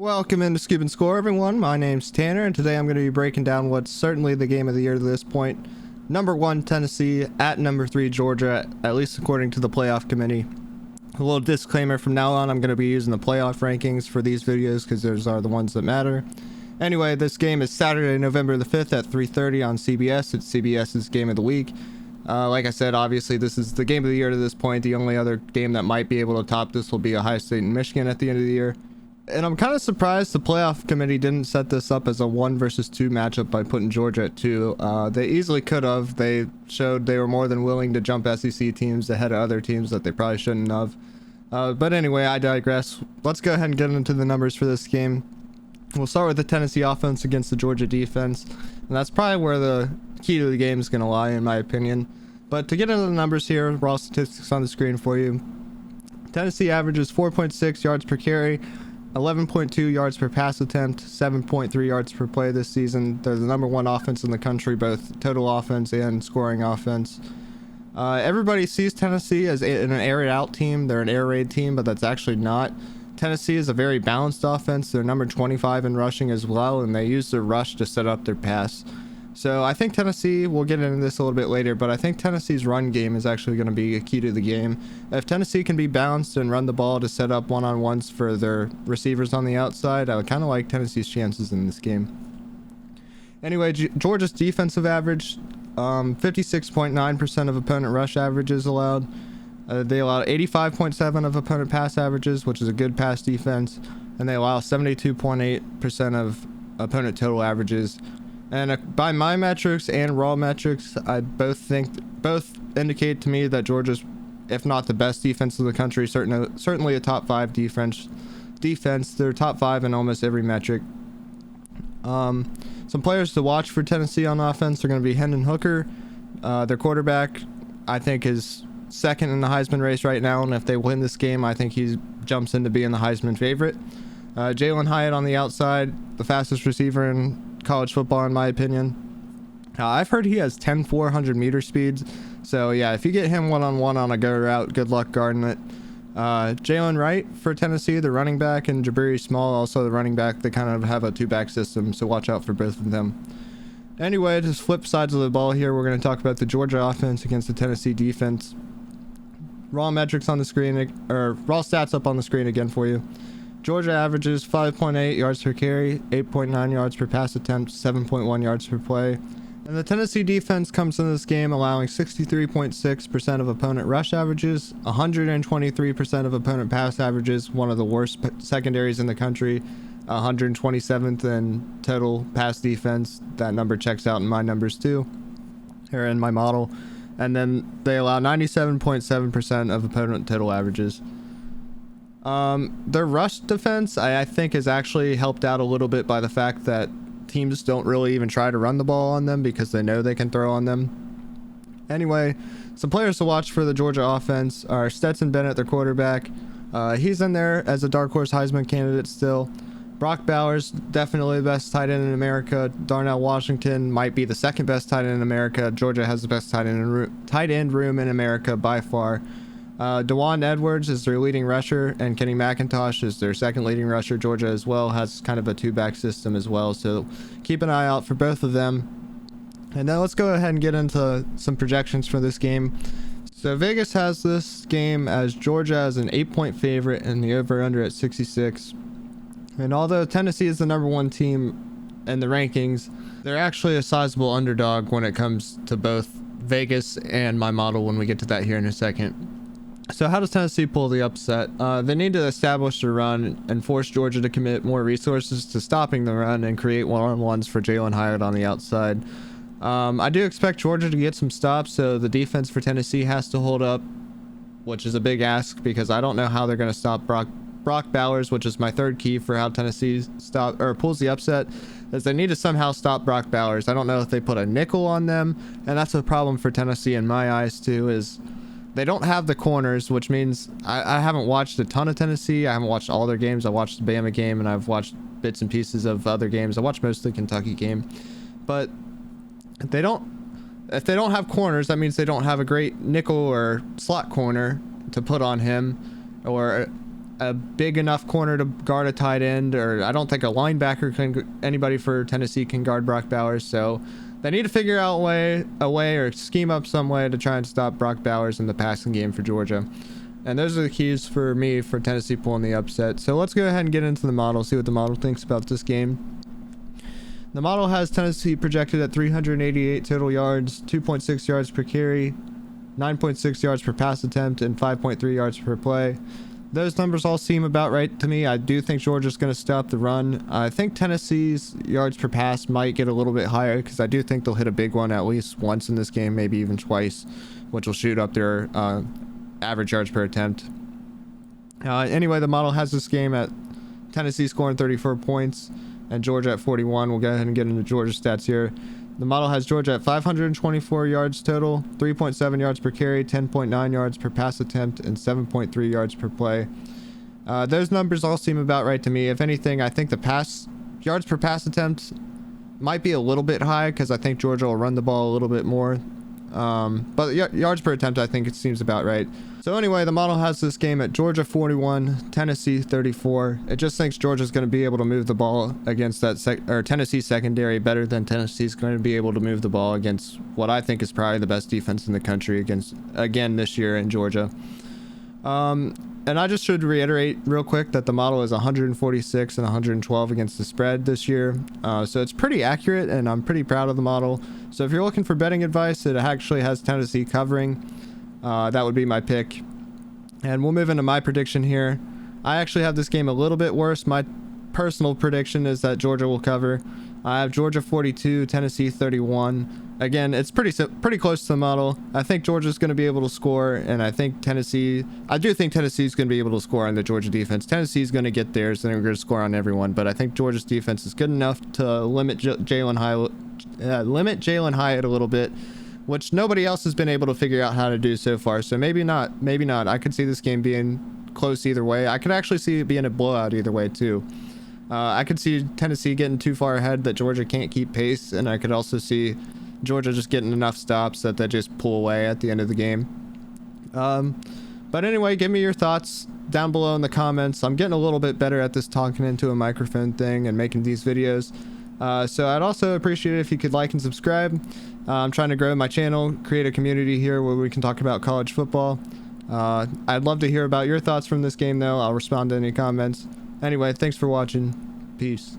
Welcome into Scoop and Score, everyone. My name's Tanner, and today I'm going to be breaking down what's certainly the game of the year to this point. Number 1, Tennessee, at number 3, Georgia, at least according to the playoff committee. A little disclaimer, from now on I'm going to be using the playoff rankings for these videos because those are the ones that matter. Anyway, this game is Saturday, November the 5th at 3:30 on CBS. It's CBS's game of the week. Like I said, obviously this is the game of the year to this point. The only other game that might be able to top this will be Ohio State and Michigan at the end of the year. And I'm kind of surprised the playoff committee didn't set this up as a 1 versus 2 matchup by putting Georgia at 2. They easily could have. They showed they were more than willing to jump SEC teams ahead of other teams that they probably shouldn't have. But anyway, I digress. Let's go ahead and get into the numbers for this game. We'll start with the Tennessee offense against the Georgia defense. And that's probably where the key to the game is going to lie, in my opinion. But to get into the numbers here, raw statistics on the screen for you. Tennessee averages 4.6 yards per carry, 11.2 yards per pass attempt, 7.3 yards per play this season. They're the number 1 offense in the country, both total offense and scoring offense. Everybody sees Tennessee as an air out team. They're an air raid team, but that's actually not. Tennessee is a very balanced offense. They're number 25 in rushing as well, and they use their rush to set up their pass. So I think Tennessee, we'll get into this a little bit later, but I think Tennessee's run game is actually going to be a key to the game. If Tennessee can be balanced and run the ball to set up one-on-ones for their receivers on the outside, I would kind of like Tennessee's chances in this game. Anyway, Georgia's defensive average, 56.9% of opponent rush averages allowed. They allow 85.7% of opponent pass averages, which is a good pass defense, and they allow 72.8% of opponent total averages. And by my metrics and raw metrics, I both indicate to me that Georgia's, if not the best defense in the country, certainly a top 5 defense. They're top 5 in almost every metric. Some players to watch for Tennessee on offense are going to be Hendon Hooker. Their quarterback, I think, is second in the Heisman race right now, and if they win this game, I think he jumps into being the Heisman favorite. Jalen Hyatt on the outside, the fastest receiver in college football, in my opinion. I've heard he has 10 400-meter speeds, so yeah, if you get him one-on-one on a go route, good luck guarding it. Jalen Wright for Tennessee, the running back, and Jabari Small, also the running back. They kind of have a 2-back system, so watch out for both of them. Anyway, just flip sides of the ball here. We're going to talk about the Georgia offense against the Tennessee defense. Raw metrics on the screen, or raw stats up on the screen again for you. Georgia averages 5.8 yards per carry, 8.9 yards per pass attempt, 7.1 yards per play. And the Tennessee defense comes in this game allowing 63.6% of opponent rush averages, 123% of opponent pass averages, one of the worst secondaries in the country, 127th in total pass defense. That number checks out in my numbers too, or in my model. And then they allow 97.7% of opponent total averages. Their rush defense, I think, is actually helped out a little bit by the fact that teams don't really even try to run the ball on them because they know they can throw on them. Anyway, some players to watch for the Georgia offense are Stetson Bennett, their quarterback. He's in there as a dark horse Heisman candidate still. Brock Bowers, definitely the best tight end in America. Darnell Washington might be the second best tight end in America. Georgia has the best tight end room in America by far. Dewan Edwards is their leading rusher, and Kenny McIntosh is their second leading rusher. Georgia as well has kind of a 2-back system as well, so keep an eye out for both of them. And now let's go ahead and get into some projections for this game. So Vegas has this game as Georgia as an 8-point favorite and the over-under at 66. And although Tennessee is the number 1 team in the rankings, they're actually a sizable underdog when it comes to both Vegas and my model when we get to that here in a second. So how does Tennessee pull the upset? They need to establish the run and force Georgia to commit more resources to stopping the run and create one-on-ones for Jalen Hyatt on the outside. I do expect Georgia to get some stops, so the defense for Tennessee has to hold up, which is a big ask because I don't know how they're going to stop Brock Bowers, which is my third key for how Tennessee pulls the upset, is they need to somehow stop Brock Bowers. I don't know if they put a nickel on them, and that's a problem for Tennessee in my eyes too, is they don't have the corners, which means I haven't watched a ton of Tennessee. I haven't watched all their games. I watched the Bama game, and I've watched bits and pieces of other games. I watched most of the Kentucky game. But if they don't have corners, that means they don't have a great nickel or slot corner to put on him, or a big enough corner to guard a tight end, or I don't think a linebacker anybody for Tennessee can guard Brock Bowers. So they need to figure out a way or scheme up some way to try and stop Brock Bowers in the passing game for Georgia. And those are the keys for me for Tennessee pulling the upset. So let's go ahead and get into the model, see what the model thinks about this game. The model has Tennessee projected at 388 total yards, 2.6 yards per carry, 9.6 yards per pass attempt, and 5.3 yards per play. Those numbers all seem about right to me. I do think Georgia's going to stop the run. I think Tennessee's yards per pass might get a little bit higher because I do think they'll hit a big one at least once in this game, maybe even twice, which will shoot up their average yards per attempt. Anyway, the model has this game at Tennessee scoring 34 points and Georgia at 41. We'll go ahead and get into Georgia stats here. The model has Georgia at 524 yards total, 3.7 yards per carry, 10.9 yards per pass attempt, and 7.3 yards per play. Those numbers all seem about right to me. If anything, I think the yards per pass attempt might be a little bit high because I think Georgia will run the ball a little bit more. But yards per attempt, I think it seems about right. So anyway, the model has this game at Georgia 41, Tennessee 34. It just thinks Georgia's going to be able to move the ball against that Tennessee secondary better than Tennessee's going to be able to move the ball against what I think is probably the best defense in the country again this year in Georgia. And I just should reiterate real quick that the model is 146 and 112 against the spread this year. So it's pretty accurate, and I'm pretty proud of the model. So if you're looking for betting advice, it actually has Tennessee covering. That would be my pick. And we'll move into my prediction here. I actually have this game a little bit worse. My personal prediction is that Georgia will cover. I have Georgia 42, Tennessee 31. Again, it's pretty close to the model. I think Georgia's going to be able to score, and I do think Tennessee's going to be able to score on the Georgia defense. Tennessee's going to get theirs, and they're going to score on everyone. But I think Georgia's defense is good enough to limit Jalen Hyatt a little bit, which nobody else has been able to figure out how to do so far. So maybe not. I could see this game being close either way. I could actually see it being a blowout either way too. I could see Tennessee getting too far ahead that Georgia can't keep pace, and I could also see Georgia just getting enough stops that they just pull away at the end of the game. But anyway, give me your thoughts down below in the comments. I'm getting a little bit better at this talking into a microphone thing and making these videos. So I'd also appreciate it if you could like and subscribe. I'm trying to grow my channel, create a community here where we can talk about college football. I'd love to hear about your thoughts from this game though. I'll respond to any comments. Anyway, thanks for watching. Peace.